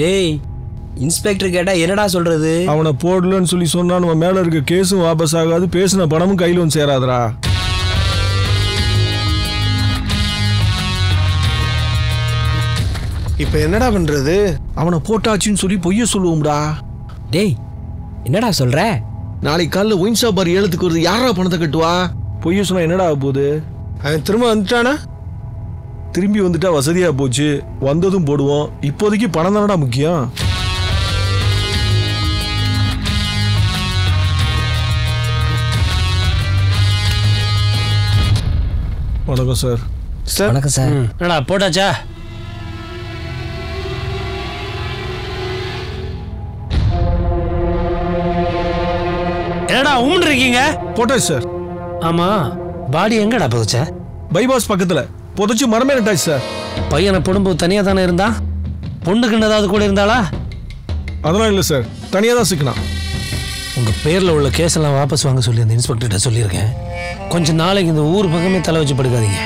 டேய் இன்ஸ்பெக்டர் கேட்டா என்னடா சொல்றது? அவனை போடலன்னு சொல்லி சொன்னா நம்ம மேல இருக்க கேஸும் வாபஸ் ஆகாது, பேசின பணமும் கையில வந்து சேராதரா. இப்ப என்னடா பண்றது? அவனை போட்டாச்சுன்னு சொல்லி பொய்ய சொல்லுவோம்டா. டேய் என்னடா சொல்ற? நாளைக்கு காலைல ஒயின் ஷாப் பார் ஏலத்துக்கு வருது, யாரா பணத்தை கட்டுவா? பொய்ய சொன்னா என்னடா ஆக போகுது? அவன் திரும்ப வந்துட்டானா? திரும்பி வந்துட்டா வசதியா போச்சு, வந்ததும் போடுவோம். இப்போதைக்கு பணம் தானடா முக்கியம். வணக்கம் சார். சார் வணக்கம் சார். என்னடா போட்டாச்சா? என்னடா உம்னு இருக்கீங்க? போட்டாச்சு சார். ஆமா, பாடி எங்கடா புதைச்ச? பைபாஸ் பக்கத்துல புதைச்சு மரமே நட்டாச்சு சார். பையனை போடும்போது தனியா தானே இருந்தா? பொண்ணுக்குன்னு ஏதாவது கூட இருந்தாளா? அதெல்லாம் இல்லை சார், தனியா தான் சிக்கனா. உங்க பேர்ல உள்ள கேஸ் எல்லாம் வாபஸ் வாங்க சொல்லி அந்த இன்ஸ்பெக்டர்கிட்ட சொல்லியிருக்கேன். கொஞ்ச நாளைக்கு இந்த ஊர் பக்கமே தலை வச்சு படுக்காதீங்க.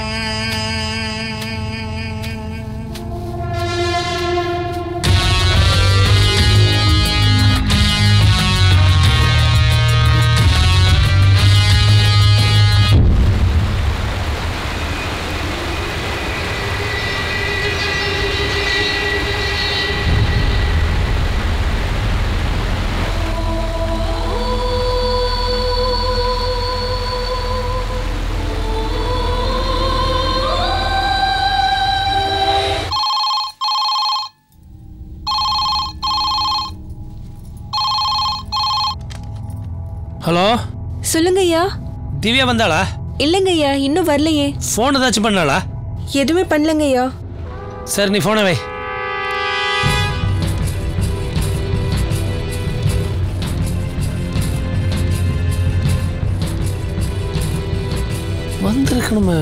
ஹலோ, சொல்லுங்க ஐயா. திவ்யா வந்தாளா? இல்லைங்க ஐயா, இன்னும் வரலையே. ஃபோன் ஏதாச்சும் பண்ணாளா? எதுவுமே பண்ணலங்க ஐயா. சரி, நீ ஃபோனை வை. வந்திருக்கணுமே,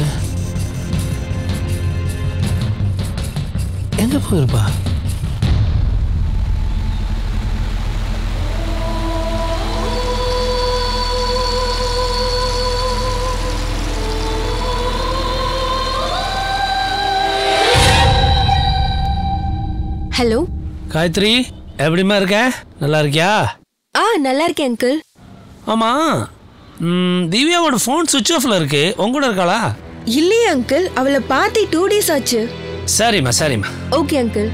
எங்க போயிருப்பா? ஹலோ காயத்ரி, எப்படிமா இருக்க? நல்லா இருக்கியா? நல்லா இருக்கேன் அங்கிள். ஆமா, திவ்யாவோட ஃபோன் சுவிட்ச் ஆஃப்ல இருக்கு. உங்க கூட இருக்காளா? இல்லையே அங்கிள், அவளை பார்த்து 2 days ஆச்சு. சரிம்மா சரிம்மா. Okay uncle.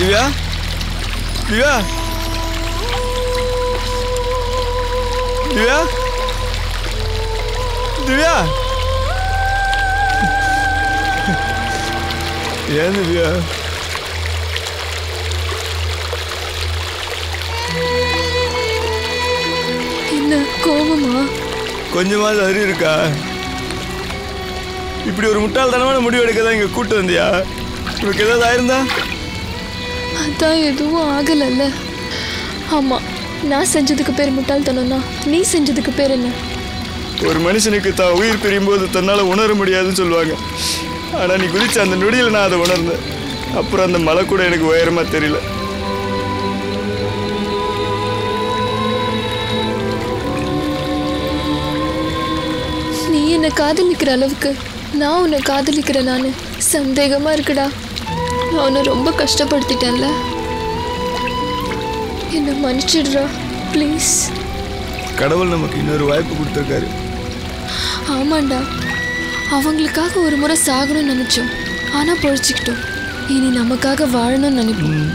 திவ்யா, திவ்யா, திவ்யா, திவ்யா, ஏன் திவ்யா? என்ன கோவமா? கொஞ்சமாவது அறிவு இருக்கா? இப்படி ஒரு முட்டாள்தனமான முடிவு எடுக்க தான் இங்க கூட்டு வந்தியா? உனக்கு ஏதாவது ஆயிருந்தா? அதான் எதுவும் ஆகலல்ல. ஆமா, நான் செஞ்சதுக்கு பேர் முட்டாள்தனம் தான். நீ செஞ்சதுக்கு பேர் என்ன? ஒரு மனுஷனுக்கு தான் உயிர் பிரியும் போது தன்னால உணர முடியாதுன்னு சொல்லுவாங்க. ஆனா நீ குதிச்ச அந்த நொடியில் நான் அதை உணர்ந்தேன். அப்புறம் அந்த மலை கூட எனக்கு உயரமா தெரியல. நீ என்ன காதலிக்கிற அளவுக்கு நான் உன்னை காதலிக்கிறேன். நான் சந்தேகமா இருக்குடா. நான் உன்னை ரொம்ப கஷ்டப்படுத்திட்டேன்ல. என்ன மன்னிச்சிடுறா ப்ளீஸ். கடவுள் நமக்கு இன்னொரு வாய்ப்பு கொடுத்துருக்காரு. ஆமாண்டா, அவங்களுக்காக ஒரு முறை சாகணும்னு நினைச்சோம், ஆனா பொழைச்சிக்கிட்டோம். இனி நமக்காக வாழணும்னு நினைப்போம்.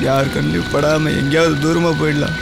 யார் கண்ணிலும் படாம எங்கேயாவது தூரமா போயிடலாம்.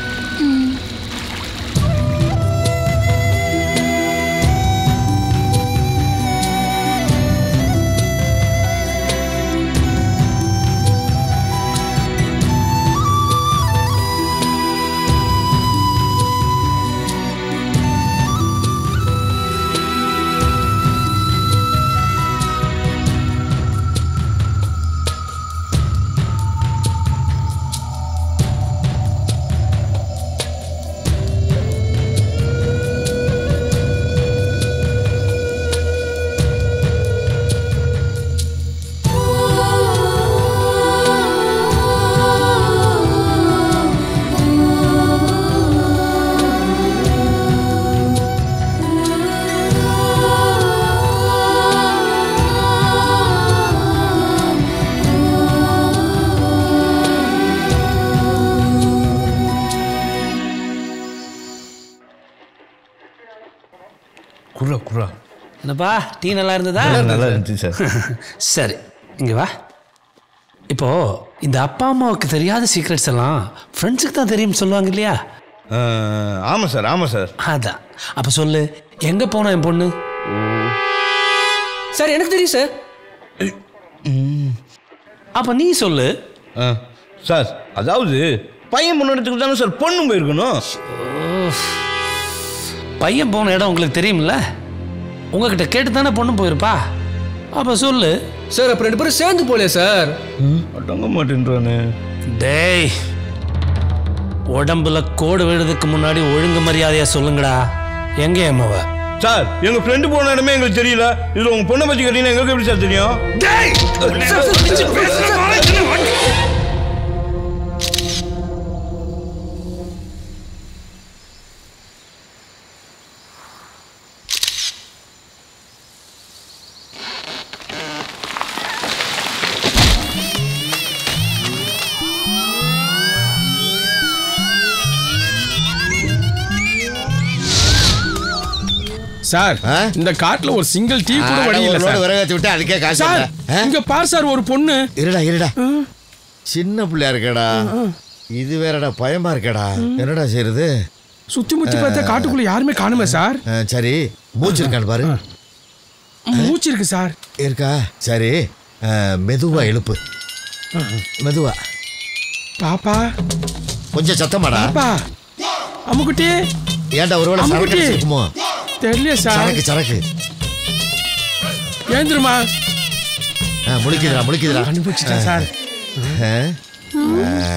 என்னப்பா டீ நல்லா இருந்ததா? நல்லா இருந்துச்சு சார். சரி, இங்கே வா. இப்போ இந்த அப்பா அம்மாவுக்கு தெரியாத சீக்ரெட்ஸ் எல்லாம் ஃப்ரெண்ட்ஸுக்கு தான் தெரியும்னு சொல்லுவாங்க இல்லையா? ஆமாம் சார், ஆமாம் சார். அதான். அப்போ சொல்லு, எங்கே போனா என் பொண்ணு? சார் எனக்கு தெரியும் சார். அப்போ நீ சொல்லு. சார், அதாவது பையன் முன்னெடுத்துக்கு தானே சார் பொண்ணு போயிருக்கணும். பையன் போன இடம் உங்களுக்கு தெரியும்ல? உங்ககிட்ட கேட்டு தானே பொண்ணு போயிருப்பா. அப்போ சொல்லு. சார் அப்போ 2 பேரும் சேர்ந்து போலே சார். அடங்க மாட்டேன்றானே. டேய், உடம்புல கோடு விழுறதுக்கு முன்னாடி ஒழுங்கு மரியாதையா சொல்லுங்கடா. எங்கே அம்மாவ? சார், எங்க ஃப்ரெண்டு போன இடமே எங்களுக்கு தெரியல. இதுல உங்க பொண்ணை பத்தி கேட்டீங்கன்னா எங்களுக்கு எப்படி சார் தெரியும்? சார், இந்த காட்டுல ஒரு சிங்கிள் டீ கூட வழி இல்ல சார். விறகத்தி விட்டு அதுக்கே காசு. சார், இங்க பார் சார், ஒரு பொண்ணு. இருடா சின்ன பிள்ளையா இருக்கடா. இது வேறடா பயமா இருக்கடா. என்னடா செய்யறது? சுத்தி முத்தி பார்த்தா காட்டுக்குள்ள யாருமே காணுமே சார். சரி, மூச்சு இருக்கான்னு பாரு. மூச்சு இருக்கு சார். இருக்கா? சரி, மெதுவா எழுப்பு. மெதுவா. பாப்பா கொஞ்சம் சத்தமாடா. பாப்பா, அம்முக்குட்டி. ஏன்டா ஒருவேளை சரக்கு இருக்குமோ? தெரியல சார். சரக்கு ஏந்திருமா. முழிக்குதுடா. கண்டுபிடிச்சிட்டேன் சார்.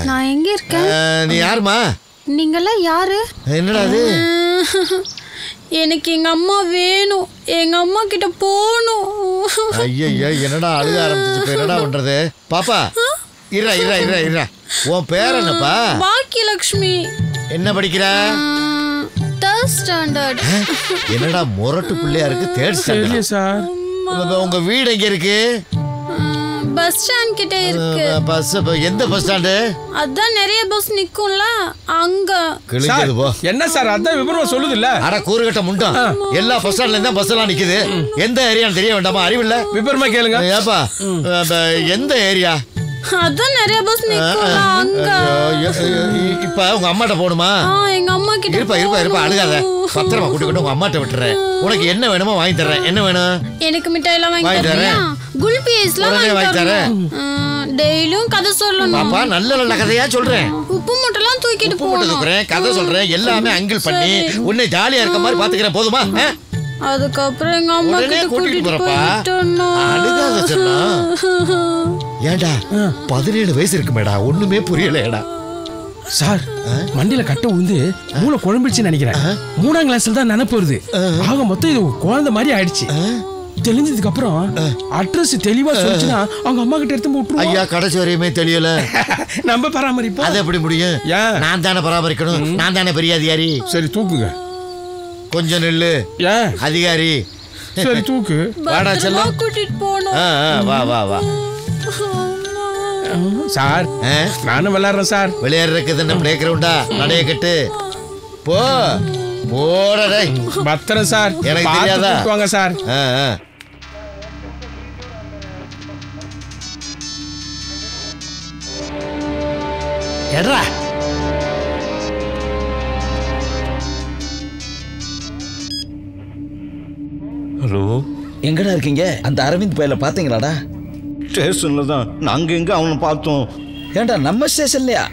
நான் எங்க இருக்கேன்? நீ யாருமா? நீங்கெல்லாம் யாரு? என்னடா அது? எனக்கு எங்க அம்மா வேணும். எங்க அம்மா கிட்ட போகணும். ஐயா, என்னடா அழுக ஆரம்பிச்சு? என்னடா பண்றது? பாப்பா, இறா. உன் பேர் என்னப்பா? பாக்கியலட்சுமி. என்ன படிக்கிற? Third standard. என்னடா முரட்டு பிள்ளையா இருக்கு? Third standard sir. உங்க வீடு எங்க இருக்கு? பஸ் ஸ்டாண்ட் கிட்ட இருக்கு. பஸ் எந்த பஸ் ஸ்டாண்டு? அதான் நிறைய பஸ் நிக்கும்ல அங்க. கிழிஞ்சது போ. என்ன சார் அதான் விவரம் சொல்லுது இல்ல? அட கூறுகட்ட முண்டம். எல்லா பஸ் ஸ்டாண்ட்ல இருந்தா பஸ் எல்லாம் நிக்குது. எந்த ஏரியான்னு தெரிய வேண்டாமா? அறிவில்ல? விவரமா கேளுங்க. ஏப்பா, எந்த ஏரியா? அதான் நிறைய பஸ் நிக்கும்ல அங்க. இப்ப உங்க அம்மாட்ட போணுமா? எங்க அம்மா கிட்ட. இருப்பா அழுகாத. பத்திரமா கூட்டிக்கிட்டு உங்க அம்மாட்ட விட்டுறேன். உனக்கு என்ன வேணுமோ வாங்கி தர்றேன். என்ன வேணும்? எனக்கு மிட்டாய் எல்லாம் வாங்கி தரேன். குல்பி ஐஸ்லாம் வாங்கி தரேன். டெய்லியும் கதை சொல்லணும். பாப்பா, நல்ல கதையா சொல்றேன். உப்பு மூட்டைலாம் தூக்கிட்டு போறேன். கதை சொல்றேன். எல்லாமே அங்கிள் பண்ணி உன்னை ஜாலியா இருக்க மாதிரி பாத்துக்கிறேன். போதுமா? அதுக்கப்புறம் எங்க அம்மா கிட்ட கூட்டிட்டு போயிட்டோம்னா. அழுகாத சொன்னா. ஏண்டா 17 வயசு இருக்குமேடா, ஒண்ணுமே புரியலடா. சார், மண்டியில கட்ட உந்து மூளை குழம்பிடுச்சுன்னு நினைக்கிறேன். 3ஆம் கிளாஸ்ல தான் நினைப்பு வருது. ஆக மொத்தம் இது குழந்தை மாதிரி ஆயிடுச்சு. தெளிஞ்சதுக்கு அப்புறம் அட்ரஸ் தெளிவா சொல்லிச்சுன்னா அவங்க அம்மா கிட்ட எடுத்து விட்டுருவோம். ஐயா, கடைசி வரையுமே தெரியல. நம்ம பராமரிப்போம். அது எப்படி முடியும்? நான் தானே பராமரிக்கணும். நான் தானே பெரிய அதிகாரி. சரி தூக்குங்க. கொஞ்சம் நெல்லு. அதிகாரி. சரி தூக்கு. வாடா செல்லம். கூட்டிட்டு போணும். வா. சார் நானும் விளையாடுறேன் சார். விளையாடுறதுக்கு என்ன பிளே கிரவுண்டா? நடைய கட்டு போ போடா. பத்திரம் சார். எனக்கு தெரியாதா? வாங்க சார். எட்ரா ஹலோ, எங்கடா இருக்கீங்க? அந்த அரவிந்த் பையல பாத்தீங்களாடா? ஸ்டேஷன்ல தான். நாங்க எங்க அவனை பார்த்தோம்? ஏண்டா நம்ம ஸ்டேஷன்லயா?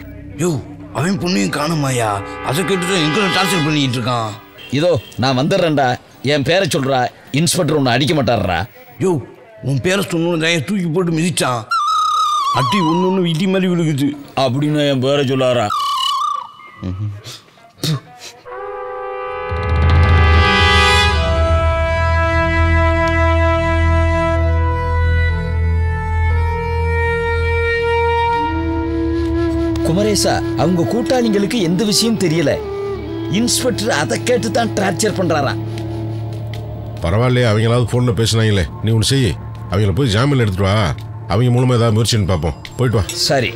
யோ, அவன் பொண்ணையும் காணுமாயா? அதை கேட்டுட்டு எங்களை டார்ச்சர் பண்ணிட்டு இருக்கான். இதோ நான் வந்துடுறேன்டா. என் பேரை சொல்றா. இன்ஸ்பெக்டர் உன்னை அடிக்க மாட்டாரா? யோ, உன் பேரை சொன்ன தூக்கி போட்டு மிதிச்சான். அட்டி ஒன்று இடி மாதிரி விழுகுது அப்படின்னு என் பேரை சொல்லாரா? குமரேசா, அவங்க கூட்டாளிங்களுக்கு எந்த விஷயம் தெரியல. இன்ஸ்பெக்டர் அதை கேட்டு தான் டார்ச்சர் பண்றாரா? பரவாயில்லையே, அவங்களாவது ஃபோனில் பேசினாங்களே. நீ ஒன்று செய்ய, அவங்கள போய் ஜாமீன் எடுத்துட்டு வா. அவங்க மூலமாக ஏதாவது முயற்சின்னு பார்ப்போம். போயிட்டு வா. சரி.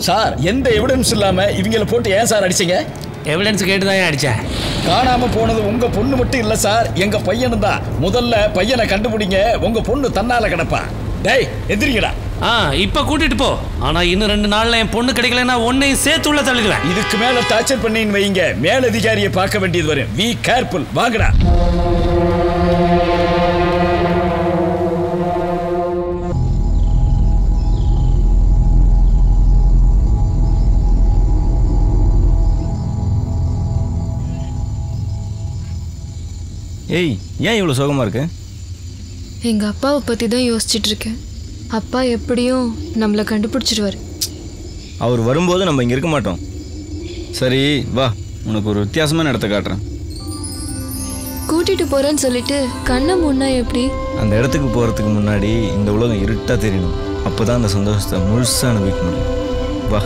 சார், எந்த எவிடன்ஸ் இல்லாம இவங்கள போட்டு ஏன் சார் அடிச்சீங்க? எவிடன்ஸ் கேட்டு தான் அடிச்சேன். காணாம போனது உங்க பொண்ணு மட்டும் இல்ல சார், எங்க பையனும் தான். முதல்ல பையனை கண்டுபிடிங்க. உங்க பொண்ணு தன்னால கிடப்பா. டேய் எதிரிங்கடா. இப்ப கூட்டிட்டு போ. ஆனா இன்னும் 2 நாள்ல என் பொண்ணு கிடைக்கலன்னா உன்னையும் சேர்த்து உள்ள தள்ளிடுவேன். இதுக்கு மேல டார்ச்சர் பண்ணின்னு வைங்க, மேலதிகாரியை பார்க்க வேண்டியது வரும். Be careful. வாங்கடா. ஏய், ஏன் இவ்வளோ சோகமாக இருக்கு? எங்க அப்பாவை பத்தி தான் யோசிச்சுட்டு இருக்கேன். அப்பா எப்படியும் நம்மளை கண்டுபிடிச்சிடுவாரு. அவர் வரும்போது நம்ம இங்கே இருக்க மாட்டோம். சரி வா, உனக்கு ஒரு வித்தியாசமான இடத்த காட்டுறேன். கூட்டிட்டு போறேன்னு சொல்லிட்டு கண்ணை முன்னா எப்படி? அந்த இடத்துக்கு போகிறதுக்கு முன்னாடி இந்த உலகம் இருட்டாக தெரியணும். அப்போ தான் அந்த சந்தோஷத்தை முழுசாக அனுபவிக்க முடியும். வா.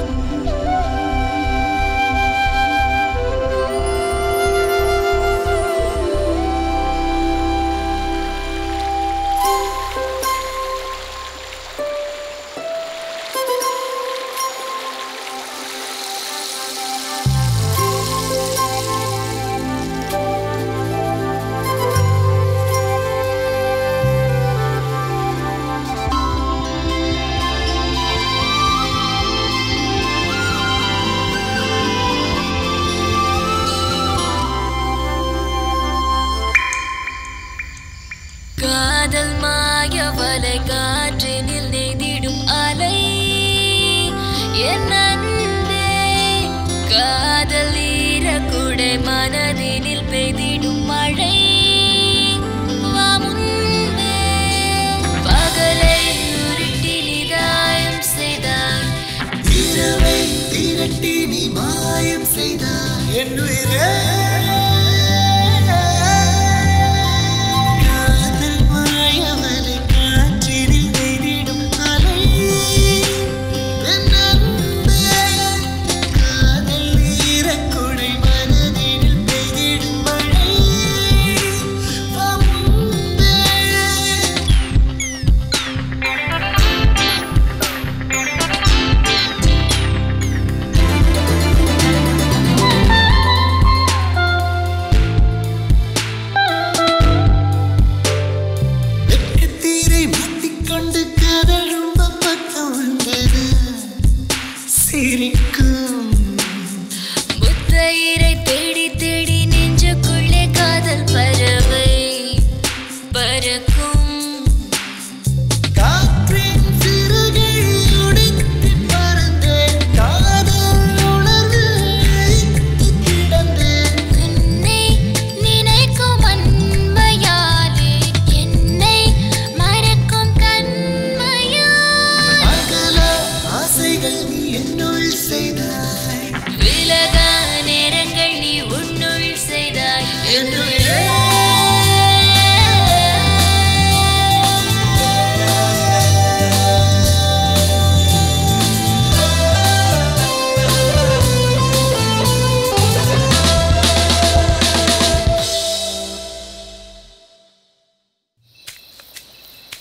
காதல் மாயவலை காற்றினில் நெய்திடும் அலை என் அன்பே, காதல் ஈரக்குடை மனதினில் பெய்திடும் மழை வா முன்பே. பகலை உருட்டி நிதாயம் செய்தாய், இரவை திரட்டி நீ மாயம் செய்தாய் என் உயிரே. காதல் மாயவலை காற்றினில் நெய்திடும்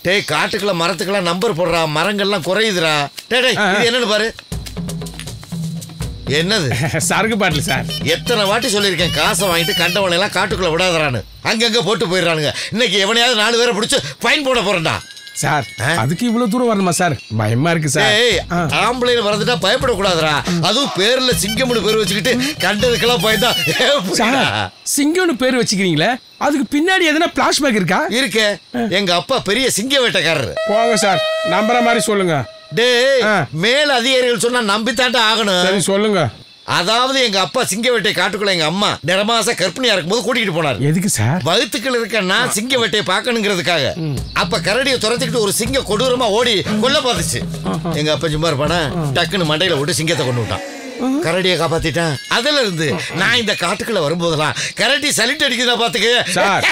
டேய் காட்டுக்குள்ள மரத்துக்கெல்லாம் நம்பர் போடுறா, மரங்கள்லாம் குறையுதுடா. டேய் இது என்னன்னு பாரு. என்னது? சரக்கு பாட்டில் சார். எத்தனை வாட்டி சொல்லியிருக்கேன் காசை வாங்கிட்டு கண்டவனை எல்லாம் காட்டுக்குள்ள விடாதறான்னு. அங்கங்க போட்டு போயிடுறானுங்க. இன்னைக்கு எவனையாவது 4 பேரை பிடிச்சு ஃபைன் போட போறேன்டா. சார் அதுக்கு இவ்வளவு தூரம் வரணுமா சார்? பயமா இருக்கு சார். ஆம்பளைல வரதுட்டா பயப்படக்கூடாதுடா. அதுவும் பேர்ல சிங்கம்னு பேர் வச்சுக்கிட்டு கண்டதுக்கெல்லாம் பயந்தா. சிங்கம்னு பேர் வச்சுக்கிறீங்களே, அதுக்கு பின்னாடி எதனா பிளாஷ்பேக் இருக்கா? இருக்கே. எங்க அப்பா பெரிய சிங்க வேட்டைக்காரர். போங்க சார், நம்புற மாதிரி சொல்லுங்க. டேய் மேல அதிகாரிகள் சொன்னா நம்பித்தாண்டா ஆகணும். சரி சொல்லுங்க. அதாவது எங்க அப்பா சிங்க வேட்டை காட்டுக்குள்ள எங்க அம்மா நிறமாச கர்ப்பிணியா இருக்கும்போது கூட்டிட்டு போனார். எதுக்கு சார்? வகுத்துக்கள் இருக்கன்னா சிங்க வேட்டையை பார்க்கணுங்கிறதுக்காக. அப்ப கரடியை துரத்திக்கிட்டு ஒரு சிங்கம் கொடூரமா ஓடி கொல்ல பார்த்துச்சு. எங்க அப்பா சும்மா இருப்பானா, டக்குன்னு மண்டையில விட்டு சிங்கத்தை கொண்டு விட்டான். கரடியை காப்பாத்திட்டான். அதுல இருந்து நான் இந்த காட்டுக்குள்ள வரும்போதெல்லாம் கரடி சலிட் அடிக்குதா பாத்துக்க. சார்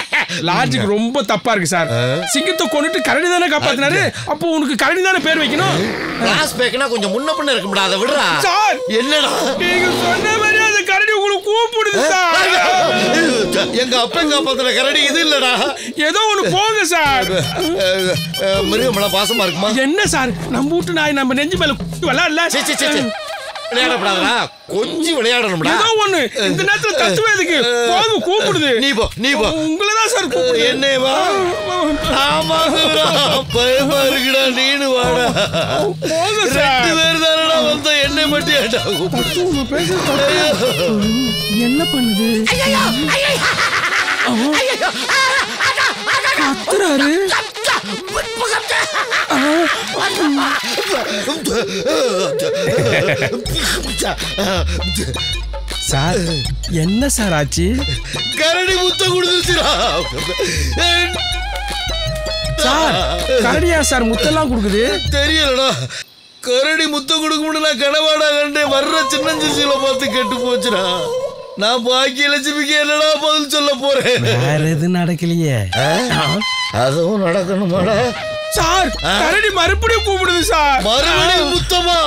லாஜிக் ரொம்ப தப்பா இருக்கு சார். சிங்கத்தை கொண்டுட்டு கரடி தானே காப்பாத்தினாரு, அப்போ உனக்கு கரடி தானே பேர் வைக்கணும். கிளாஸ் பேக்னா கொஞ்சம் முன்ன பின்ன இருக்கும்டா, அதை விடுறா. சார் என்னடா நீங்க சொன்ன மாதிரி அந்த கரடி உங்களுக்கு கூப்பிடுது சார். எங்க அப்பா காப்பாத்தின கரடி இது இல்லடா. ஏதோ ஒண்ணு போங்க சார். மிருகமெல்லாம் பாசமா இருக்குமா? என்ன சார் நம்ம வீட்டு நாய் நம்ம நெஞ்சு மேல விளையாடல. விளையாடப்படாதா, கொஞ்சம் விளையாடணும்டா. ஏதோ ஒண்ணு இந்த நேரத்துல தத்துவம் எதுக்கு? போங்க கூப்பிடுது. நீ போ உங்களை தான் சார் கூப்பிடுது. என்ன வா? ஆமாங்கடா, பயமா இருக்குடா. நீனு வாடா. போங்க சார். 2 பேர் தானடா வந்தா, என்ன மட்டும் ஏடா கூப்பிடுது? என்ன பண்ணுது? கத்துறாரு. சார் என்ன சார் ஆச்சு? கரடி முத்தம் கொடுத்துருச்சுடா. சார் கரடியா சார் முத்தெல்லாம் கொடுக்குது? தெரியலடா. கரடி முத்தம் கொடுக்கும்னு நான் கனவாடா கண்டே. வர்ற சின்னஞ்சில பார்த்து கெட்டு போச்சுடா. நான் பாக்கிய லட்சுமிக்கு என்னடா பதில் சொல்ல போறேன்? வேற எதுவும் நடக்கலையே. அதுவும் நடக்கணுமாடா? சார் கரடி மறுபடியும் கூப்பிடுது சார். மறுபடியும் முத்தமா?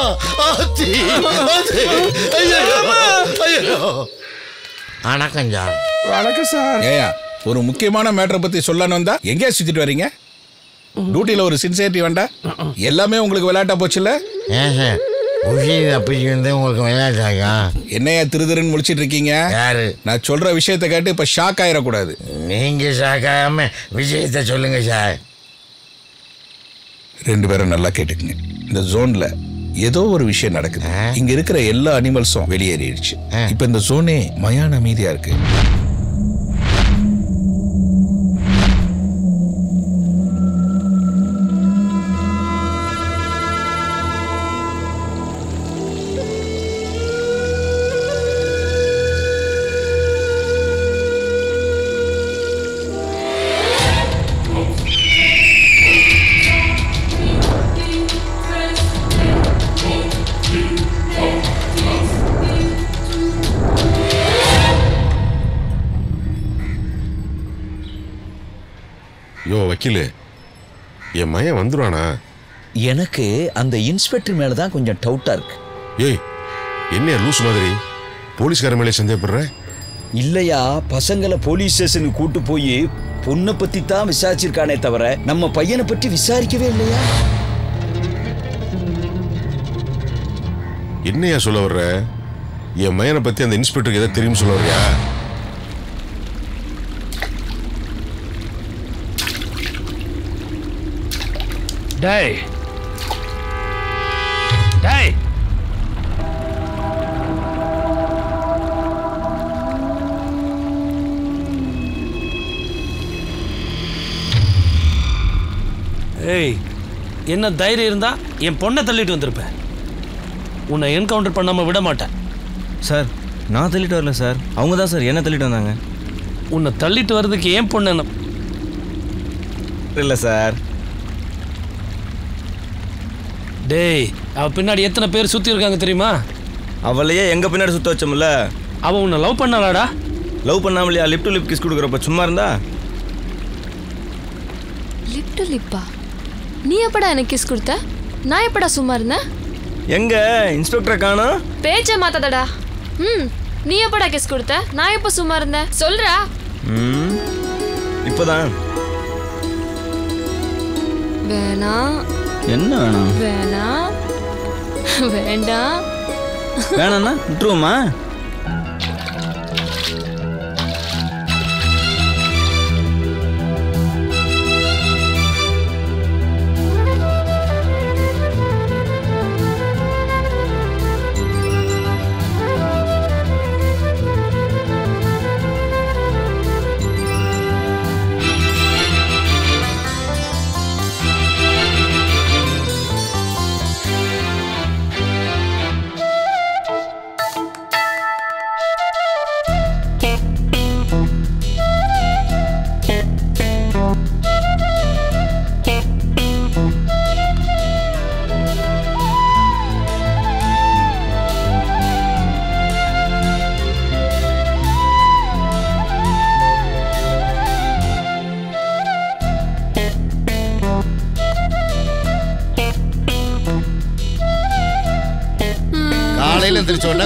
வணக்கம் சார். வணக்கம் சார். ஏயா ஒரு முக்கியமான மேட்டரை பத்தி சொல்லணும் வந்தா எங்கேயா சுத்திட்டு வரீங்க? டியூட்டில ஒரு சின்சியரிட்டி வேண்டா? எல்லாமே உங்களுக்கு விளையாட்டா போச்சுல்ல? ஏன் சார் அப்படி வந்து உங்களுக்கு விளையாட்டாங்க? என்னையா திருதிருன்னு முடிச்சிட்டு இருக்கீங்க? யாரு? நான் சொல்ற விஷயத்தை கேட்டு இப்ப ஷாக் ஆயிடக்கூடாது. நீங்க ஷாக் ஆகாம விஷயத்தை சொல்லுங்க சார். 2 பேரும் நல்லா கேட்டுக்குங்க. இந்த ஜோன்ல ஏதோ ஒரு விஷயம் நடக்குது. இங்க இருக்கிற எல்லா அனிமல்ஸும் வெளியேறிடுச்சு. இப்ப இந்த ஜோனே மயான அமைதியா இருக்கு. யோ வக்கீலு, என் மையன் வந்துடுவானா? எனக்கு அந்த இன்ஸ்பெக்டர் மேல தான் கொஞ்சம் டவுட்டா இருக்கு. ஏய் என்ன லூஸ் மாதிரி போலீஸ்கார மேலே சந்தேகப்படுற? இல்லையா, பசங்களை போலீஸ் ஸ்டேஷனுக்கு கூட்டு போய் பொண்ணை பத்தி தான் விசாரிச்சிருக்கானே தவிர நம்ம பையனை பற்றி விசாரிக்கவே இல்லையா? என்னையா சொல்ல வர்ற? என் மையனை பத்தி அந்த இன்ஸ்பெக்டருக்கு எதாவது தெரியும் சொல்ல வர்றியா? டேய் டேய் ஏய், என்ன தைரியம் இருந்தா என் பொண்ணை தள்ளிட்டு வந்திருப்பேன். உன்னை என்கவுண்டர் பண்ணாம விட மாட்டேன். சார் நான் தள்ளிட்டு வரல சார், அவங்க தான் சார் என்ன தள்ளிட்டு வந்தாங்க. உன்னை தள்ளிட்டு வர்றதுக்கு ஏன் பொண்ணு இல்லை சார். டேய், அவ பின்னாடி எத்தனை பேர் சுத்தி இருக்காங்க தெரியுமா? அவளையே எங்க பின்னாடி சுத்த வச்சோம்ல. அவ உன்னை லவ் பண்ணாளாடா? லவ் பண்ணாமலையா லிப் டு லிப் கிஸ் கொடுக்குறப்ப சும்மா இருந்தா? லிப் டு லிப்பா? நீ எப்படா எனக்கு கிஸ் கொடுத்த? நான் எப்படா சும்மா இருந்தேன்? எங்க இன்ஸ்பெக்டரை காணோம்? பேச்ச மாத்தாதடா. நீ எப்படா கிஸ் கொடுத்த? நான் எப்ப சும்மா இருந்தேன் சொல்றா. இப்போதான். வேணாம். என்ன வேணாம்? வேணாம். வேண்டாம். வேணாம்னா விட்டுருவோமா?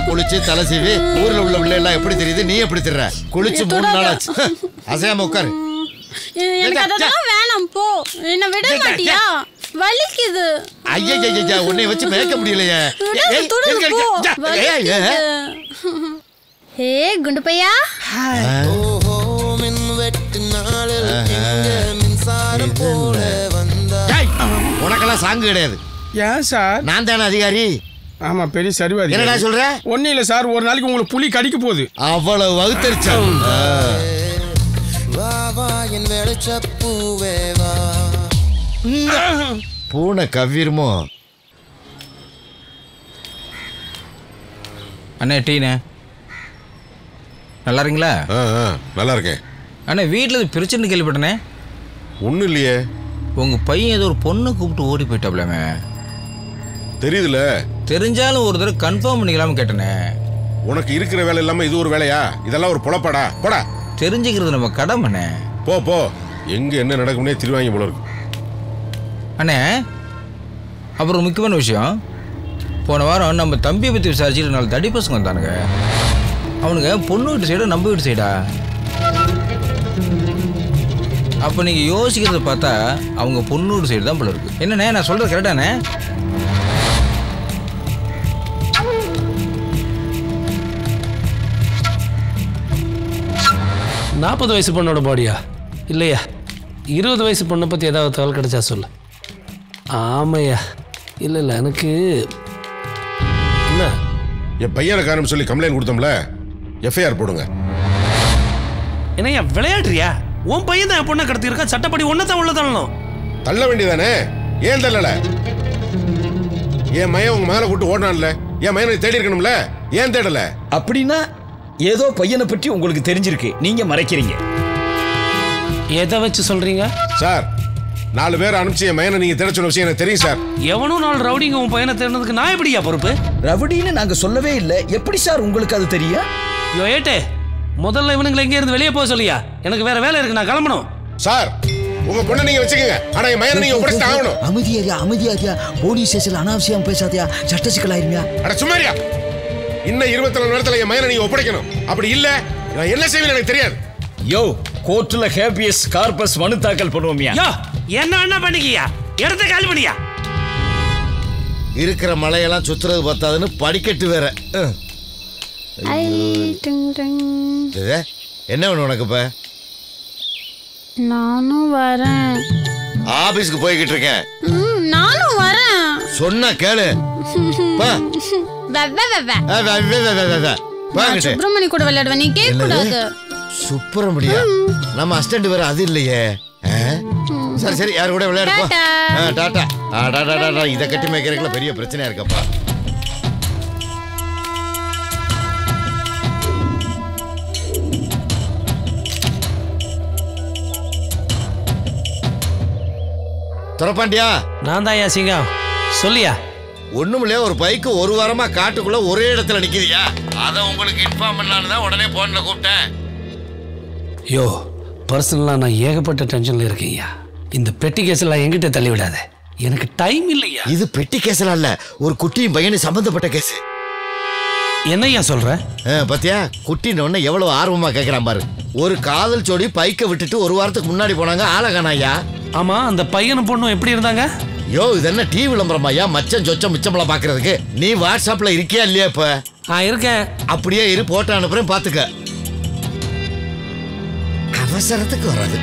குளிச்சு தலை சீவி ஊர்ல உள்ள பிள்ளை எல்லாம் எப்படி தெரியுது, நீ எப்படி தெரியற? குளிச்சு 3 நாள் ஆச்சு. அசையாம உட்காரு. எனக்கு அதெல்லாம் வேணாம் போ. என்ன விட மாட்டியா? வலிக்குது. ஐயா உன்னை வச்சு மேய்க்க முடியலையே. ஹே குண்டு பையா. உனக்கெல்லாம் சாங்கு கிடையாது. ஏன் சார்? நான் தானே அதிகாரி. ஆமா பெரிய சரிவாதி. என்னடா சொல்ற? ஒன்னும் இல்ல சார், ஒரு நாளைக்கு உங்களுக்கு புலி கடிக்க போகுது. அவ்வளவு வகுத்தறிச்சா? பூனை கவ்விருமோ? அண்ணே டீனே நல்லா இருக்கீங்களா? நல்லா இருக்கேன் அண்ணே. வீட்டில் பிரச்சனை கேள்விப்பட்டனே. ஒன்றும் இல்லையே. உங்கள் பையன் ஏதோ ஒரு பொண்ணு கூப்பிட்டு ஓடி போயிட்டாப்லமே. தெரியுதுல. தெரிஞ்சாலும் ஒரு தடவை கன்ஃபார்ம் பண்ணிக்கலாம்னு கேட்டனே. உனக்கு இருக்கிற வேலை இல்லாம இது ஒரு வேலையா? இதெல்லாம் ஒரு பொழப்பாடா? போடா. தெரிஞ்சுக்கிறது நம்ம கடமைண்ணே. போ போ. எங்க என்ன நடக்கும்னே திருவாங்க போல இருக்கு. அண்ணே அப்புறம் முக்கியமான விஷயம், போன வாரம் நம்ம தம்பியை பற்றி விசாரிச்சுட்டு 4 தடி பசங்க வந்தானுங்க. அவனுங்க பொண்ணு வீட்டு சைடா நம்ம வீட்டு சைடா? அப்போ நீங்கள் யோசிக்கிறத பார்த்தா அவங்க பொண்ணு வீட்டு சைடு தான் போல இருக்கு. என்னண்ணே நான் சொல்கிறது கரெக்டாண்ணே? நாற்பது வயசு பொண்ணோட பாடியா? இல்லையா 20 வயசு பொண்ணை பற்றி ஏதாவது தகவல் கிடைச்சா சொல்லு. ஆமையா? இல்லை இல்லை எனக்கு என்ன என் பையனை காரணம் சொல்லி கம்ப்ளைண்ட் கொடுத்தோம்ல, எஃப்ஐஆர் போடுங்க. என்னையா விளையாடுறியா? உன் பையன் தான் என் பொண்ணை கடத்திருக்கா. சட்டப்படி ஒன்னதான் உள்ள தள்ளணும். தள்ள வேண்டியதானே? ஏன் தள்ளல? என் மையன் உங்க மேல கூட்டு ஓடான்ல, என் மையனை தேடி இருக்கணும்ல, ஏன் தேடல? அப்படின்னா ஏதோ பையனை பற்றி உங்களுக்கு தெரிஞ்சிருக்கு, நீங்க மறைக்கிறீங்க. எதை வச்சு சொல்றீங்க சார்? 4 பேர் அனுப்பிச்சு என் மையனை நீங்க தேட சொன்ன விஷயம் எனக்கு தெரியும் சார். எவனும் 4 ரவுடிங்க உன் பையனை தேடினதுக்கு நான் எப்படியா பொறுப்பு? ரவுடின்னு நாங்க சொல்லவே இல்லை. எப்படி சார் உங்களுக்கு அது தெரியும்? ஏட்டே முதல்ல இவனுங்களை எங்க இருந்து வெளியே போக சொல்லியா? எனக்கு வேற வேலை இருக்கு, நான் கிளம்பணும். சார் உங்க பொண்ணை நீங்க வச்சுக்கங்க, ஆனா என் மையனை நீங்க ஒப்படைச்சு ஆகணும். அமைதியாரியா போலீஸ் ஸ்டேஷன்ல அனாவசியம் பேசாதியா, சட்ட சிக்கலாயிருமியா. அட சும்மாரியா. இன்னும் 24 நேரத்துல என் மையனை நீங்க ஒப்படைக்கணும். அப்படி இல்ல நான் என்ன செய்வேன்னு எனக்கு தெரியாது. யோ கோர்ட்ல ஹேபியஸ் கார்பஸ் மனு தாக்கல் பண்ணுவோம்யா. யோ என்ன பண்ணிக்கியா? இடத்த காலி பண்ணியா? இருக்கிற மலையெல்லாம் சுத்துறது பத்தாதுன்னு படிக்கட்டு வேற. என்ன வேணும் உனக்கு? இப்ப நானும் வரேன். ஆபீஸ்க்கு போய்கிட்டு இருக்கேன். நானும் வரேன். சொன்ன கேளு. சுப்பிரமணி கூட விளையாடுவேன், நீ கேட்க கூடாது. சுப்பிரமணியா? நம்ம அசிஸ்டன்ட் வேற அது இல்லையே. சரி யாரு கூட விளையாடுப்பா. டாடா. இதை கட்டி மேய்க்கிறதுக்குள்ள பெரிய பிரச்சனையா இருக்கப்பா. துறப்பாண்டியா? நான் தான் யா சிங்கம். சொல்லியா? ஒண்ணுமில்லையா, ஒரு பைக்கு 1 வாரமா காட்டுக்குள்ள ஒரே இடத்துல நிக்குதியா. அதை உங்களுக்கு இன்ஃபார்ம் பண்ணலான்னு தான் உடனே போன்ல கூப்பிட்டேன். யோ பர்சனலாக நான் ஏகப்பட்ட டென்ஷன்ல இருக்கேன்யா. இந்த பெட்டி கேஸ்லாம் எங்கிட்ட தள்ளி விடாத, எனக்கு டைம் இல்லையா. இது பெட்டி கேஸ்லாம் இல்ல, ஒரு குட்டியும் பையனும் சம்பந்தப்பட்ட கேஸ். என்னையா சொல்ற? பாத்தியா குட்டின்னு எவ்வளவு ஆர்வமா கேட்கிறான் பாரு. ஒரு காதல் ஜோடி பைக்கை விட்டுட்டு 1 வாரத்துக்கு முன்னாடி போனாங்க, ஆளை காணாயா. ஆமா அந்த பையனும் பொண்ணும் எப்படி இருந்தாங்க? யோ இது என்ன டிவி விளம்பரமாயா மச்சம் சொச்சம் மிச்சம்லாம் பாக்குறதுக்கு? நீ வாட்ஸ்அப்ல இருக்கியா இல்லையா இப்ப? இருக்கேன். அப்படியே இரு, போட்டோ அனுப்புறேன் பாத்துக்க. அவசரத்துக்கு வராது.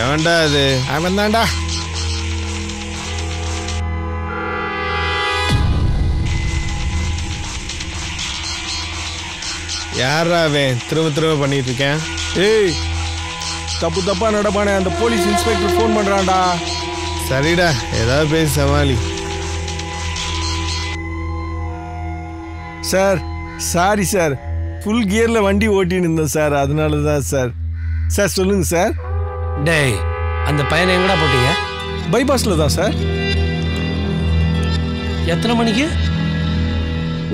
எவன்டா அது? அவன் தான்டா. யாரா அவன் திரும்ப திரும்ப பண்ணிட்டு இருக்கேன்? ஏய் தப்பு தப்பா நடப்பானே, அந்த போலீஸ் இன்ஸ்பெக்டர் ஃபோன் பண்றான்டா. சரிடா, ஏதாவது பேசி சமாளி. சார் சாரி சார், ஃபுல் கியர்ல வண்டி ஓட்டின்னு இருந்தேன் சார், அதனால தான் சார். சார் சொல்லுங்க சார். டேய் அந்த பையனை எங்கடா போட்டீங்க? பைபாஸ்ல தான் சார். எத்தனை மணிக்கு?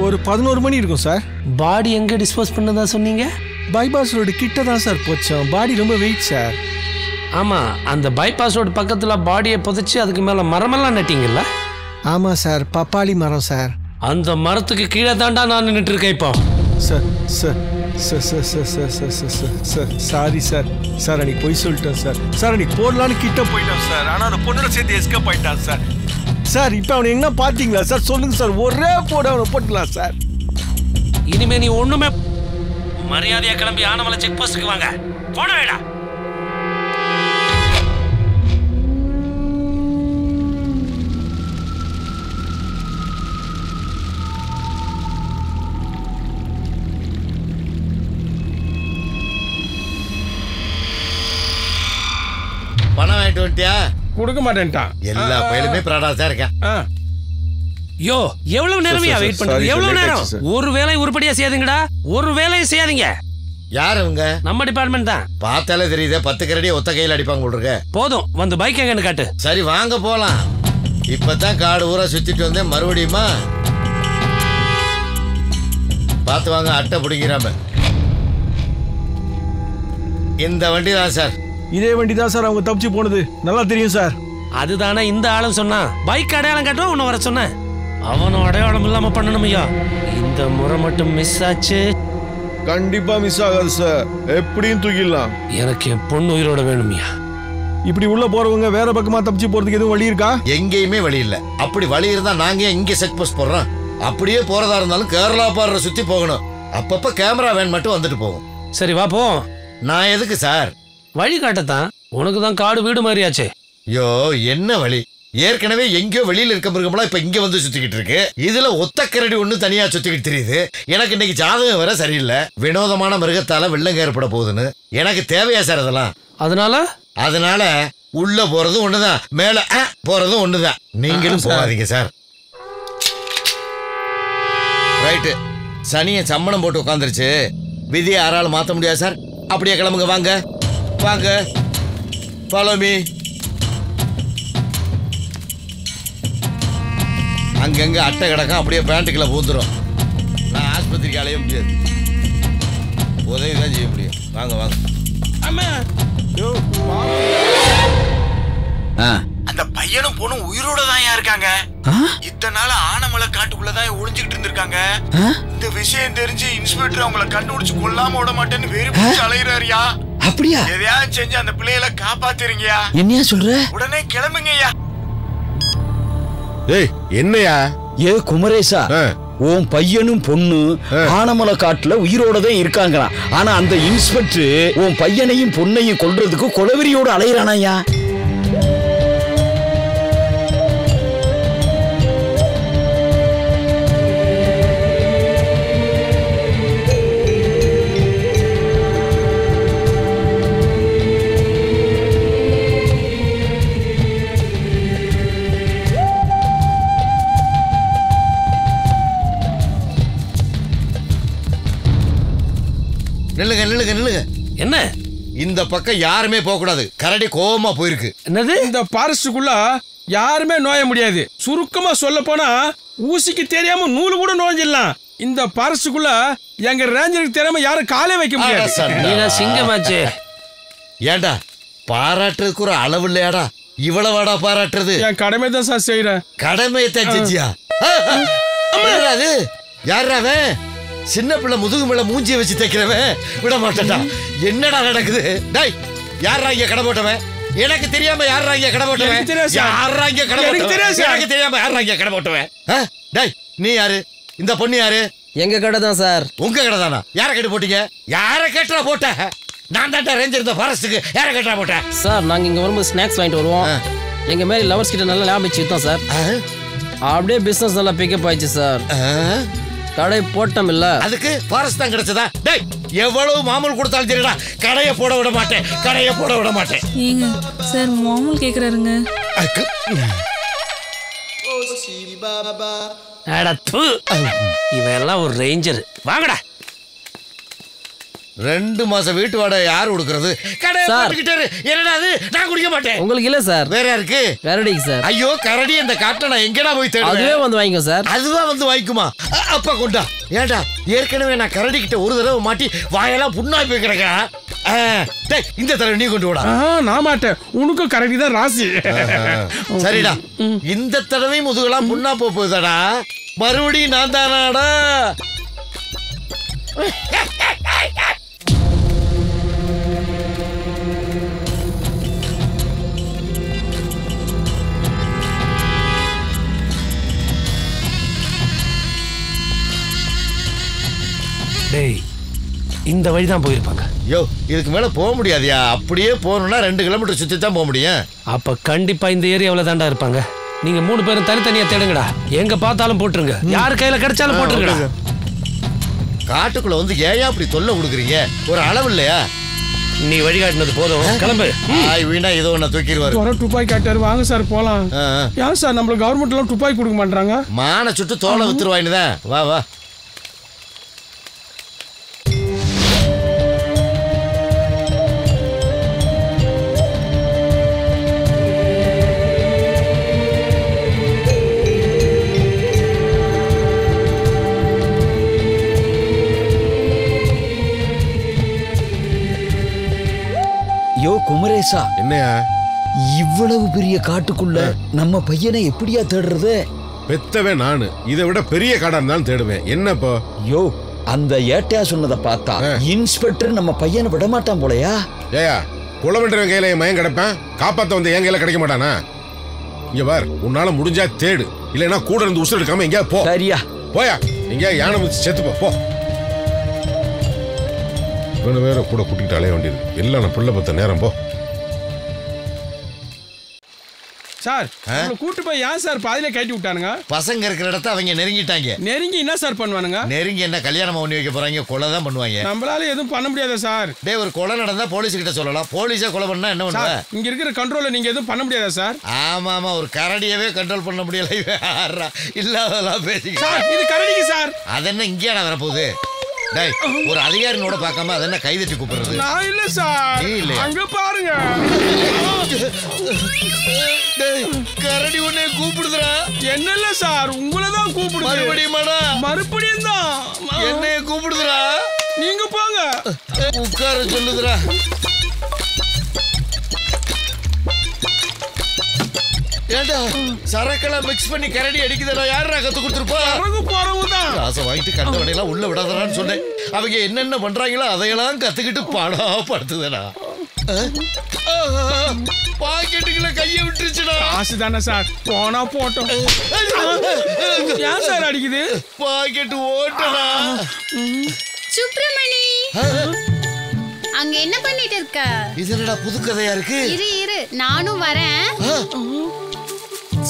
ஒரு 11 மணி இருக்கும் சார். பாடி எங்க டிஸ்போஸ் பண்ணதா சொன்னீங்க? பைபாஸ் ரோடு கிட்ட தான் சார் போச்சோம். பாடி ரொம்ப வெயிட் சார். ஆமா, அந்த பைபாஸ் ரோடு பக்கத்துல பாடியை புதைச்சு அதுக்கு மேல மரமெல்லாம் நட்டீங்கல்ல? ஆமா சார், பப்பாளி மரம் சார். அந்த மரத்துக்கு கீழே தாண்டா நான் நின்றுட்டு இருக்கேன் இப்போ. Sir sir sir sir sir sir sir sir sir sir sorry sir. Sir அன்னைக்கு போய் சொல்லிட்டேன் சார். சார் அன்னைக்கு போடலான்னு கிட்ட போயிட்டான் சார். ஆனால் அந்த பொண்ணோட சேர்த்து எஸ்கேப் ஆயிட்டான் சார். சார் இப்போ அவனை என்ன பார்த்தீங்களா சார்? சொல்லுங்க சார், ஒரே போட அவனை போட்டுலாம் சார். இனிமே நீ ஒண்ணுமே மரியாதையா கிளம்பி ஆனமலை செக் போஸ்ட்டுக்கு வாங்க. போட வேடா. பணம் வாங்கிட்டு வந்துட்டியா? கொடுக்க மாட்டேன்ட்டான். எல்லா பயிலுமே பிராடா தான் இருக்கேன். யோ எவ்வளவு நேரமையா வெயிட் பண்றது? எவ்வளவு நேரம்? ஒரு வேலை உருப்படியா செய்யாதீங்கடா. ஒரு வேலையை செய்யாதீங்க. யார் அவங்க? நம்ம டிபார்ட்மெண்ட் தான். பார்த்தாலே தெரியுதே, 10 கரடியை ஒத்த கையில் அடிப்பாங்க போடுங்க. போதும், வந்து பைக் எங்கன்னு காட்டு. சரி வாங்க போலாம். இப்பதான் காடு ஊரா சுத்திட்டு வந்தேன், மறுபடியுமா? பார்த்து வாங்க, அட்டை பிடிக்கிறாம. இந்த வண்டி தான் சார். இதே வண்டி தான் சார் அவங்க தப்பிச்சு போனது, நல்லா தெரியும் சார். அதுதானே இந்த ஆளும் சொன்னான். பைக் அடையாளம் காட்டுவோம் உன்னை வர சொன்னேன். அவனும் அடையாளம் இல்லாம பண்ணணுமையா? இந்த முறை மட்டும் மிஸ் ஆச்சு. கண்டிப்பா மிஸ் ஆகாது சார், எப்படியும் தூக்கிடலாம். எனக்கு என் பொண்ணு உயிரோட வேணுமியா? இப்படி உள்ள போறவங்க வேற பக்கமா தப்பிச்சு போறதுக்கு எதுவும் வழி இருக்கா? எங்கேயுமே வழி இல்ல. அப்படி வழி இருந்தா நாங்க இங்க செக் போஸ்ட் போடுறோம். அப்படியே போறதா இருந்தாலும் கேரளா பாடுற சுத்தி போகணும். அப்பப்ப கேமரா வேன் மட்டும் வந்துட்டு போகும். சரி வா போ. நான் எதுக்கு சார்? வழி காட்டத்தான். உனக்கு தான் காடு வீடு மாதிரியாச்சே. ஐயோ என்ன வழி? ஏற்கனவே எங்கேயோ வெளியில இருக்க மிருகம்லாம் இப்ப இங்க வந்து சுத்திக்கிட்டு இருக்கு. இதுல ஒத்த கரடி ஒண்ணு தனியா சுத்திக்கிட்டு தெரியுது. எனக்கு இன்னைக்கு ஜாதகம் வர சரியில்லை. வினோதமான மிருகத்தால வெள்ளங்க ஏற்பட போகுதுன்னு. எனக்கு தேவையா சார் அதெல்லாம்? அதனால உள்ள போறதும் ஒண்ணுதான், மேல போறதும் ஒண்ணுதான். நீங்களும் போகாதீங்க சார். ரைட்டு, சனியை சம்மணம் போட்டு உட்காந்துருச்சு. விதியை யாராலும் மாத்த முடியாது சார். அப்படியே கிளம்புங்க. வாங்க வாங்க, ஃபாலோ மீ. அங்கங்க அட்டை கிடக்கும், அப்படியே பேண்ட்டுக்குள்ள பூந்துரும். நான் ஆஸ்பத்திரிக்கு அலைய முடியாது, உதவி தான் செய்ய முடியும். வாங்க வாங்க. அந்த பையனும் பொண்ணும் உயிரோட தான் இருக்காங்க. இத்தனை நாள் ஆனமலை காட்டுக்குள்ளதான் ஒளிஞ்சுக்கிட்டு இருந்திருக்காங்க. இந்த விஷயம் தெரிஞ்சு இன்ஸ்பெக்டர் அவங்கள கண்டுபிடிச்சு கொல்லாம விட மாட்டேன்னு வெறி பிடிச்சு அலையிறாருயா. அப்படியா? எதையாவது செஞ்சு அந்த பிள்ளைகளை காப்பாத்திருங்கயா. என்னையா சொல்ற? உடனே கிளம்புங்கய்யா. ஏய் என்னையா? ஏ குமரேசா, உன் பையனும் பொண்ணு ஆனமலை காட்டுல உயிரோட தான் இருக்காங்களாம். ஆனா அந்த இன்ஸ்பெக்டர் உன் பையனையும் பொண்ணையும் கொல்றதுக்கு கொலவெறியோட அலையிறானாயா. நில்லுங்க நில்லுங்க நில்லுங்க. என்ன இந்த பக்கம் யாருமே போக கூடாது. கரடி கோவமா போயிருக்கு. என்னது? இந்த ஃபாரஸ்டுக்குள்ள யாருமே நோய முடியாது. சுருக்கமா சொல்ல போனா ஊசிக்கு தெரியாம நூலு கூட நோஞ்சிடலாம். இந்த ஃபாரஸ்டுக்குள்ள எங்க ரேஞ்சருக்கு தெரியாம யாரும் காலே வைக்க முடியாது. சிங்கமாச்சே. ஏண்டா பாராட்டுறதுக்கு ஒரு அளவு இல்லையாடா? இவ்வளவாடா பாராட்டுறது? என் கடமை தான் சார் செய்யறேன். கடமையை தான் செஞ்சியா? அது யாராவன்? சின்ன பிள்ளை முதுகு மேல மூஞ்சியை வச்சு தைக்கிறவன் விட மாட்டேன்டா. என்னடா நடக்குது? டேய் யாரா இங்க கடை போட்டவன்? எனக்கு தெரியாம யாரா இங்க கடை போட்டவன்? யாரா இங்க கடை போட்டவன்? எனக்கு தெரியாம யாரா இங்க கடை போட்டவன்? டேய் நீ யாரு? இந்த பொண்ணு யாரு? எங்க கடை தான் சார். உங்க கடை தானா? யார கடை போட்டீங்க? யார கேட்டா போட்ட? நான் தான் ரேஞ்சர் இந்த ஃபாரஸ்டுக்கு. யார கேட்டா போட்ட? சார் நாங்க இங்க வரும்போது ஸ்நாக்ஸ் வாங்கிட்டு வருவோம். எங்க மேல லவர்ஸ் கிட்ட நல்லா லாபம் வச்சு வித்தோம் சார். அப்படியே பிசினஸ் நல்லா பிக்கப் ஆயிடுச்சு சார். கடை போட்டோம் இல்ல, அதுக்கு ஃபாரஸ்ட் தான் கிடைச்சதா? டேய் எவ்வளவு மாமூல் கொடுத்தாலும் சரிடா, கடையை போட விட மாட்டேன். கடையை போட விட மாட்டேன். ஏங்க சார் மாமூல் கேக்குறாருங்க. இவன் எல்லாம் ஒரு ரேஞ்சர். வாங்கடா. 2 மாசம் வீட்டு வாடகை யார் கொடுக்கறது? கடையை போட்டுக்கிட்டாரு. என்னடா அது? நான் குடிக்க மாட்டேன். உங்களுக்கு இல்ல சார். வேற யாருக்கு? கரடிக்கு சார். ஐயோ கரடி இந்த காட்டுல நான் எங்கடா போய் தேடுவேன்? அதுவே வந்து வாங்கிக்கோ சார். அதுவா வந்து வாங்கிக்குமா? அப்பா கொண்டா. ஏண்டா ஏற்கனவே நான் கரடி கிட்ட ஒரு தடவை மாட்டி வாயெல்லாம் புண்ணாய் போய் கிடக்கா. டேய் இந்த தடவை நீ கொண்டு வாடா. நான் மாட்டேன். உனக்கும் கரடி தான் ராசி. சரிடா இந்த தடவை முதுகெல்லாம் புண்ணா போகுதாடா? மறுபடியும் நான் தானாடா? டேய் இந்த வழி தான் போயிருப்பாங்க. யோ இதுக்கு மேல போக முடியாதியா? அப்படியே போகணும்னா 2 கிலோமீட்டர் சுத்தி தான் போக முடியும். அப்ப கண்டிப்பா இந்த ஏரியாவில் தாண்டா இருப்பாங்க. நீங்க 3 பேரும் தனித்தனியா தேடுங்கடா. எங்க பார்த்தாலும் போட்டுருங்க. யார் கையில கிடைச்சாலும் போட்டுருங்கடா. காட்டுக்குள்ள வந்து ஏன் அப்படி தொல்லை கொடுக்குறீங்க? ஒரு அளவு இல்லையா? நீ வழிகாட்டினது போதும், கிளம்பு. வீணா ஏதோ ஒண்ணு தூக்கிடுவாரு. துப்பாக்கி காட்டாரு. வாங்க சார் போலாம். ஏன் சார் நம்மளுக்கு கவர்மெண்ட் எல்லாம் துப்பாக்கி கொடுக்க மாட்டாங்க? மான சுட்டு தோலை வித்துருவாயினுதான். வா வா. யோ குமரேசா, என்னையா இவ்வளவு பெரிய காட்டுக்குள்ள நம்ம பையனை எப்படியா தேடுறது? பெத்தவே நானு. இதை விட பெரிய காடா இருந்தாலும் தேடுவேன். என்னப்போ? யோ அந்த ஏட்டையா சொன்னதை பார்த்தா இன்ஸ்பெக்டர் நம்ம பையனை விட மாட்டான் போலயா? ஏயா குளவென்றவன் கையில என் மயன் கிடைப்பேன், காப்பாத்த வந்து என் கையில கிடைக்க மாட்டானா? இங்க பார், உன்னால முடிஞ்சா தேடு, இல்லைன்னா கூட இருந்து உசுறு எடுக்காம எங்கேயா போ. சரியா போயா. எங்கேயா யானை மிதிச்சு செத்து போ. இவனை வேற கூட கூட்டிகிட்டு அலைய வேண்டியது. எல்லாம் நான் பிள்ளை பத்த நேரம் போ. சார் கூட்டு போய் ஏன் சார் பாதியில கட்டி விட்டானுங்க? பசங்க இருக்கிற இடத்த அவங்க நெருங்கிட்டாங்க. நெருங்கி என்ன சார் பண்ணுவானுங்க? நெருங்கி என்ன கல்யாணம் பண்ணி வைக்க போறாங்க? கொலை தான் பண்ணுவாங்க. நம்மளால எதுவும் பண்ண முடியாது சார். டேய் ஒரு கொலை நடந்தா போலீஸ் கிட்ட சொல்லலாம். போலீஸே கொலை பண்ணா என்ன பண்ணுவ? இங்க இருக்கிற கண்ட்ரோல்ல நீங்க எதுவும் பண்ண முடியாதா சார்? ஆமா ஆமா, ஒரு கரடியவே கண்ட்ரோல் பண்ண முடியல. இல்லாதெல்லாம் பேசிக்க. இது கரடிக்கு சார். அதென்ன இங்கேடா வரப்போகுது? டேய் ஒரு அதிகாரினோட பார்க்காம அதென்ன கைதட்டி கூப்பிடுறது? நான் இல்ல சார். நீ இல்ல. அங்க பாருங்க. டேய் கரடி உன்னை கூப்பிடுதுடா. என்னல்ல சார், உங்களை தான் கூப்பிடுது. மறுபடியுமாடா? மறுபடியும் தான். என்னைய கூப்பிடுதுடா. நீங்க போங்க. உட்கார சொல்லுதுடா. ஏண்டா சரக்கெல்லாம் மிக்ஸ் பண்ணி கரடி அடிக்குதுடா. யாரா கத்து கொடுத்துருப்பா? காசை வாங்கிட்டு கண்ட வடையெல்லாம் உள்ள விடாதடான்னு சொன்னேன். அவங்க என்னென்ன பண்றாங்களோ அதையெல்லாம் கத்துக்கிட்டு பாடா படுத்துதடா. பாக்கெட்டுக்குள்ள கைய விட்டுருச்சுடா. காசு தானே சார், போனா போட்டோம். ஏன் சார் அடிக்குது? பாக்கெட்டு ஓட்டடா. சுப்ரமணி அங்க என்ன பண்ணிட்டு இருக்க? இது என்னடா புது கதையா இருக்கு? இரு நானும் வரேன்.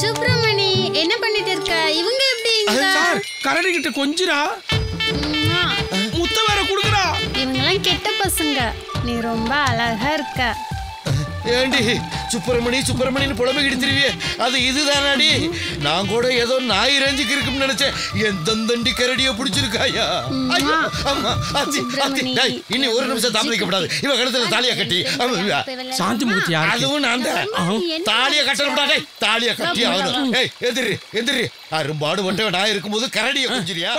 சுப்ரமணி என்ன பண்ணிட்டு இருக்க? இவங்க எப்படி சார் கரடி கிட்ட கொஞ்சிரா, முத்த வேற குடுக்குறா. இவங்க எல்லாம் கெட்ட பசங்க. நீ ரொம்ப அழகா இருக்க. ஏண்டி சுப்பிரமணின்னு புலம்பிக்கிட்டு திருவியே அது இதுதானாடி? நான் கூட ஏதோ நாய் ரேஞ்சுக்கு இருக்கும்னு நினைச்சேன். என் தந்தண்டி கரடியை பிடிச்சிருக்காயா? இனி ஒரு நிமிஷம் தாமதிக்கப்படாது. இவ கழுத்துல தாலியா கட்டி சாந்தி மூர்த்தி அதுவும் நான் தாலியை கட்டக்கூடாதே. தாலியை கட்டி ஆகணும். எதிரி அரும்பாடு மட்டும் நான் இருக்கும்போது கரடியை பிடிச்சிரியா?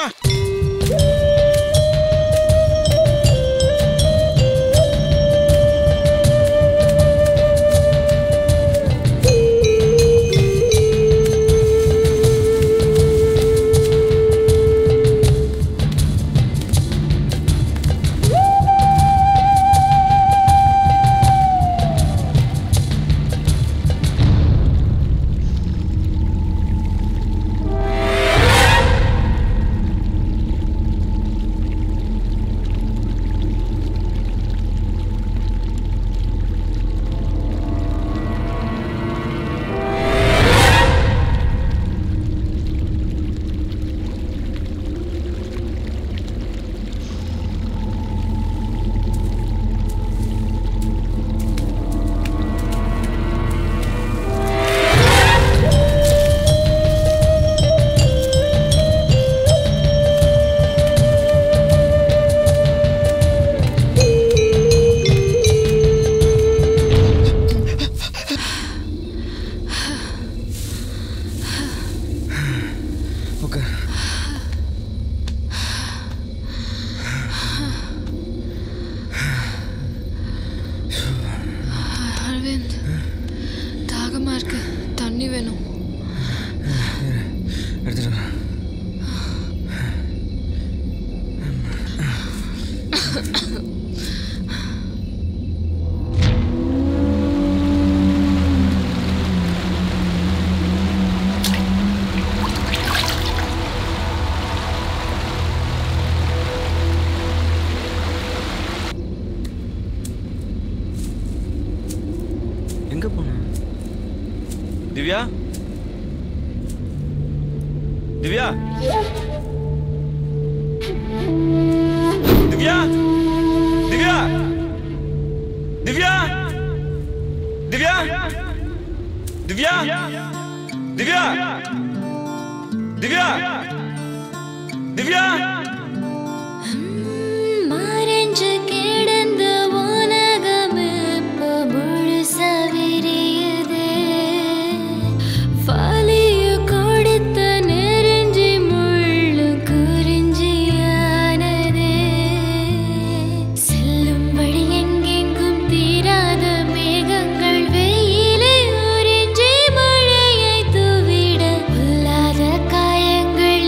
दिव्या दिव्या दिव्या दिव्या दिव्या दिव्या दिव्या दिव्या दिव्या दिव्या मारंज केडंद ओनगमे पबुळ सविरियदे फालिय कोडित नेरंजी मुळ्ळु कुरिंजियानदे செல்லும் வழி எங்கெங்கும் தீராத மேகங்கள் வெயிலே உறிஞ்சி மழையை தூவிட பொல்லாத காயங்கள்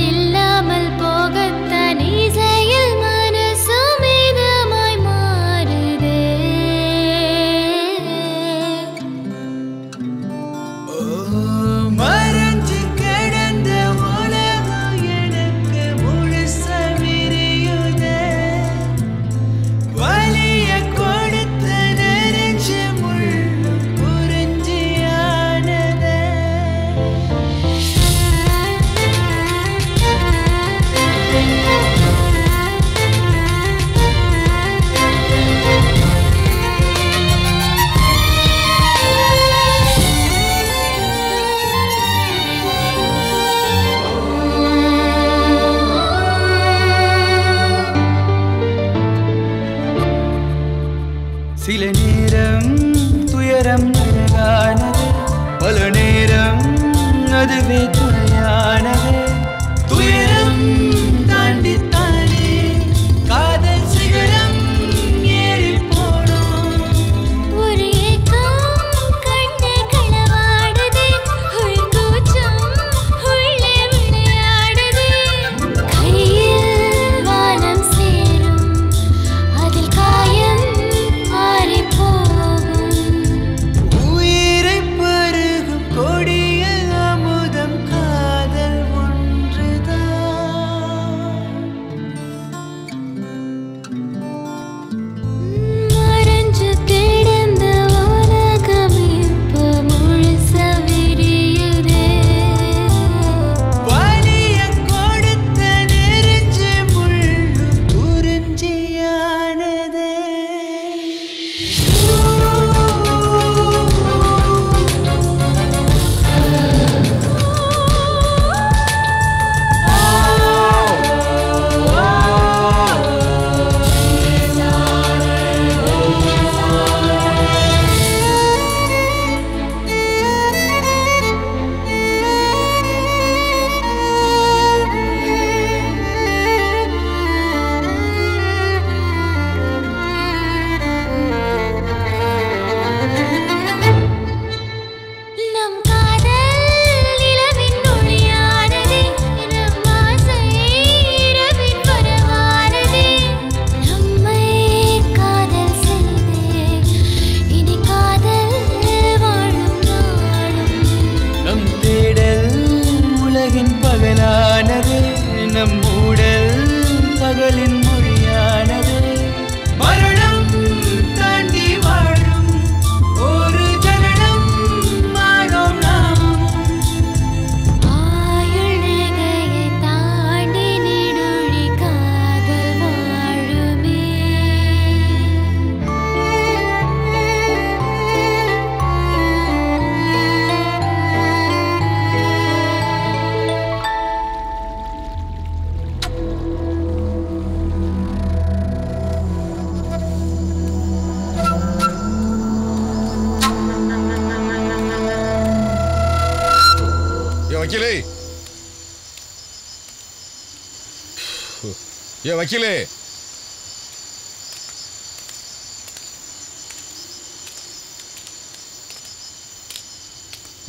ஏ வக்கீலே,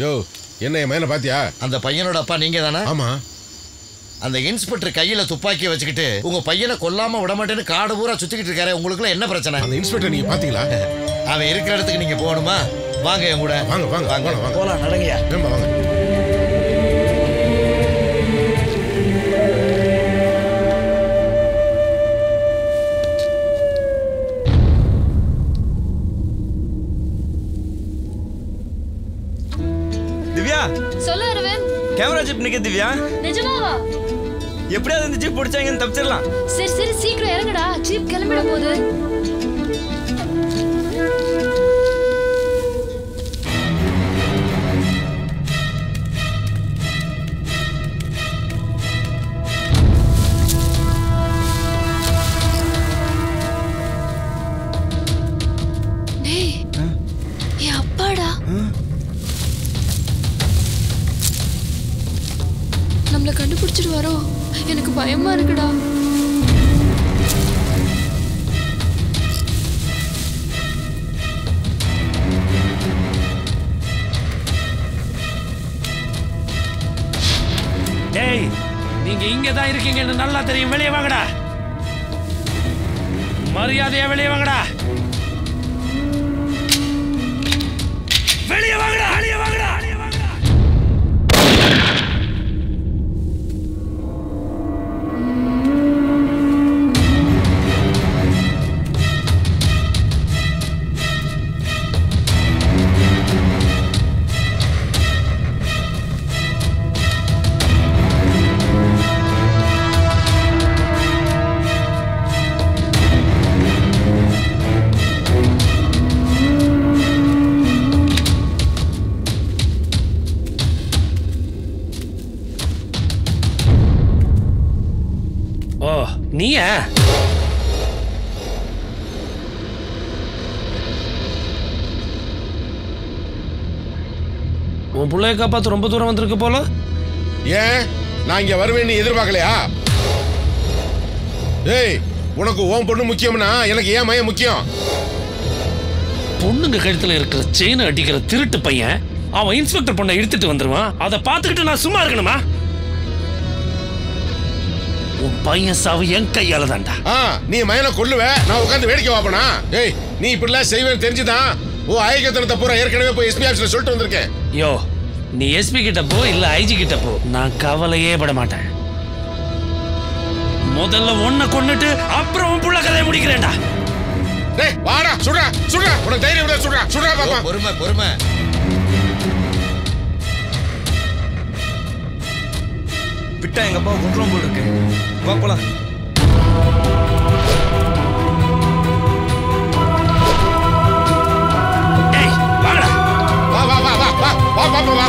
யோ என்ன என் மயனை பாத்தியா? அந்த பையனோட அப்பா நீங்க தானே? ஆமா. அந்த இன்ஸ்பெக்டர் கையில துப்பாக்கியை வச்சுக்கிட்டு உங்க பையனை கொல்லாம விட மாட்டேன்னு காடு பூரா சுத்திக்கிட்டு இருக்காரு. உங்களுக்குள்ள என்ன பிரச்சனை? அந்த இன்ஸ்பெக்டர் நீங்க பாத்தீங்களா? அவன் இருக்கிற இடத்துக்கு நீங்க போகணுமா? வாங்க என் கூட. வாங்க வாங்க வாங்க வாங்க போலாம், நடங்கயா. வாங்க. திவ்யா, சொல்லு அரவிந்த். கேமரா ஜிப் நிக்க திவ்யா. நிஜமாவா? எப்படியாவது இந்த ஜிப் பிடிச்சாங்கன்னு தப்பிச்சிடலாம். சரி சரி சீக்கிரம் இறங்குடா, ஜீப் கிளம்பிட போகுது. டேய், என் அப்பாடா. நம்மள கண்டுபிடிச்சிட்டு வரோம். எனக்கு பயமா இருக்குடா. டேய், நீங்க இங்க தான் இருக்கீங்கன்னு நல்லா தெரியும். வெளியே வாங்கடா, மரியாதையா வெளியே வாங்கடா. வெளியே வாங்கடா, வெளியே வாங்கடா. நீயா? உன் பிள்ளைய காப்பாத்து ரொம்ப தூரம் வந்திருக்கு போல. ஏன் நான் இங்க வருவேன் நீ எதிர்பார்க்கலையா? ஏய், உனக்கு உன் பொண்ணு முக்கியம்னா எனக்கு ஏன் மயம் முக்கியம்? பொண்ணுங்க கழுத்துல இருக்கிற செயினை அடிக்கிற திருட்டு பையன் அவன் இன்ஸ்பெக்டர் பொண்ணை இழுத்துட்டு வந்துருவான். அதை பார்த்துக்கிட்டு நான் சும்மா இருக்கணுமா? உன் பையன் சாவு என் கையால தான்டா. நீ மயனை கொல்லுவ, நான் உட்காந்து வேடிக்கை வாப்பனா? ஏய், நீ இப்படிலாம் செய்வேன்னு தெரிஞ்சுதான் ஓ ஐக்கியத்தனத்தை பூரா ஏற்கனவே போய் எஸ்பி ஆஃபீஸ்ல சொல்லிட்டு வந்திருக்கேன். யோ, நீ எஸ்பி கிட்ட போ இல்ல ஐஜி கிட்ட போ, நான் கவலையே பட மாட்டேன். முதல்ல ஒன்ன கொன்னுட்டு அப்புறம் உன் புள்ள கதையை முடிக்கிறேன்டா. டேய் வாடா, சுடுடா சுடுடா, உனக்கு தைரியம் இருந்தா சுடுடா சுடுடா பாப்பா. பொறுமை பொறுமை. விட்டா எங்க அப்பா குன்றம் போல் இருக்கு. வா போலாம். வா வா வா வா வா வா வா வா.